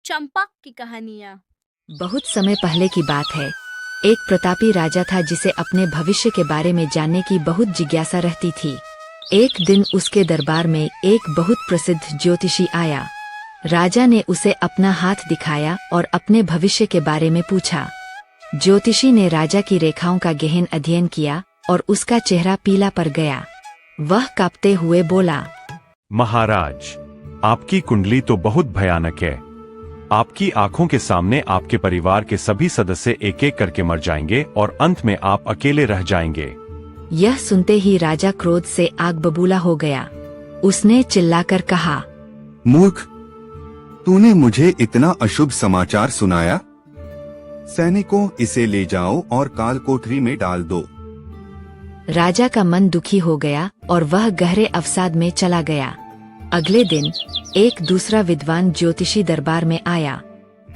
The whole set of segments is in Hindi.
चंपा की कहानियाँ। बहुत समय पहले की बात है। एक प्रतापी राजा था जिसे अपने भविष्य के बारे में जानने की बहुत जिज्ञासा रहती थी। एक दिन उसके दरबार में एक बहुत प्रसिद्ध ज्योतिषी आया। राजा ने उसे अपना हाथ दिखाया और अपने भविष्य के बारे में पूछा। ज्योतिषी ने राजा की रेखाओं का गहन अध्ययन किया और उसका चेहरा पीला पड़ गया। वह कांपते हुए बोला, महाराज, आपकी कुंडली तो बहुत भयानक है। आपकी आंखों के सामने आपके परिवार के सभी सदस्य एक एक करके मर जाएंगे और अंत में आप अकेले रह जाएंगे। यह सुनते ही राजा क्रोध से आग बबूला हो गया। उसने चिल्लाकर कहा, मूर्ख, तूने मुझे इतना अशुभ समाचार सुनाया। सैनिकों, इसे ले जाओ और काल कोठरी में डाल दो। राजा का मन दुखी हो गया और वह गहरे अवसाद में चला गया। अगले दिन एक दूसरा विद्वान ज्योतिषी दरबार में आया।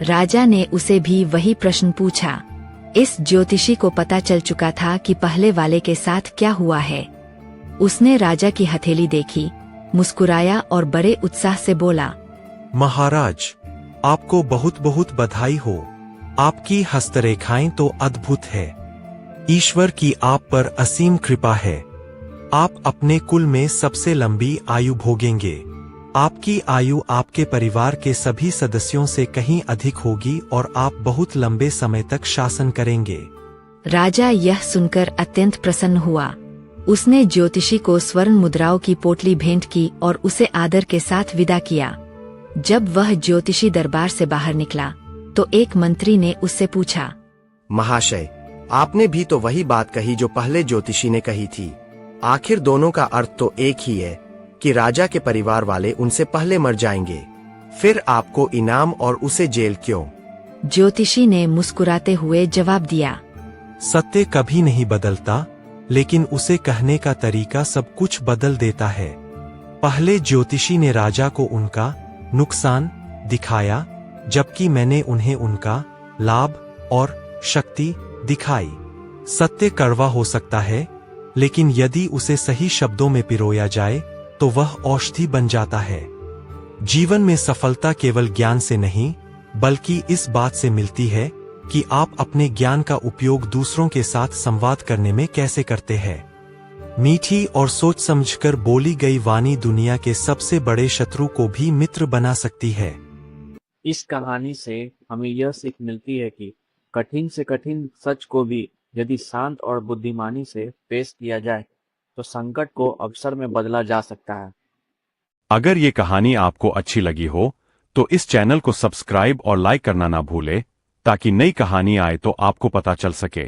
राजा ने उसे भी वही प्रश्न पूछा। इस ज्योतिषी को पता चल चुका था कि पहले वाले के साथ क्या हुआ है। उसने राजा की हथेली देखी, मुस्कुराया और बड़े उत्साह से बोला, महाराज, आपको बहुत बहुत बधाई हो। आपकी हस्तरेखाएं तो अद्भुत है। ईश्वर की आप पर असीम कृपा है। आप अपने कुल में सबसे लंबी आयु भोगेंगे। आपकी आयु आपके परिवार के सभी सदस्यों से कहीं अधिक होगी और आप बहुत लंबे समय तक शासन करेंगे। राजा यह सुनकर अत्यंत प्रसन्न हुआ। उसने ज्योतिषी को स्वर्ण मुद्राओं की पोटली भेंट की और उसे आदर के साथ विदा किया। जब वह ज्योतिषी दरबार से बाहर निकला तो एक मंत्री ने उससे पूछा, महाशय, आपने भी तो वही बात कही जो पहले ज्योतिषी ने कही थी। आखिर दोनों का अर्थ तो एक ही है कि राजा के परिवार वाले उनसे पहले मर जाएंगे। फिर आपको इनाम और उसे जेल क्यों? ज्योतिषी ने मुस्कुराते हुए जवाब दिया, सत्य कभी नहीं बदलता, लेकिन उसे कहने का तरीका सब कुछ बदल देता है। पहले ज्योतिषी ने राजा को उनका नुकसान दिखाया, जबकि मैंने उन्हें उनका लाभ और शक्ति दिखाई। सत्य कड़वा हो सकता है, लेकिन यदि उसे सही शब्दों में पिरोया जाए तो वह औषधि बन जाता है। जीवन में सफलता केवल ज्ञान से नहीं, बल्कि इस बात से मिलती है कि आप अपने ज्ञान का उपयोग दूसरों के साथ संवाद करने में कैसे करते हैं। मीठी और सोच समझकर बोली गई वाणी दुनिया के सबसे बड़े शत्रु को भी मित्र बना सकती है। इस कहानी से हमें यह सीख मिलती है कि कठिन से कठिन सच को भी यदि शांत और बुद्धिमानी से पेश किया जाए तो संकट को अवसर में बदला जा सकता है। अगर ये कहानी आपको अच्छी लगी हो तो इस चैनल को सब्सक्राइब और लाइक करना ना भूले, ताकि नई कहानी आए तो आपको पता चल सके।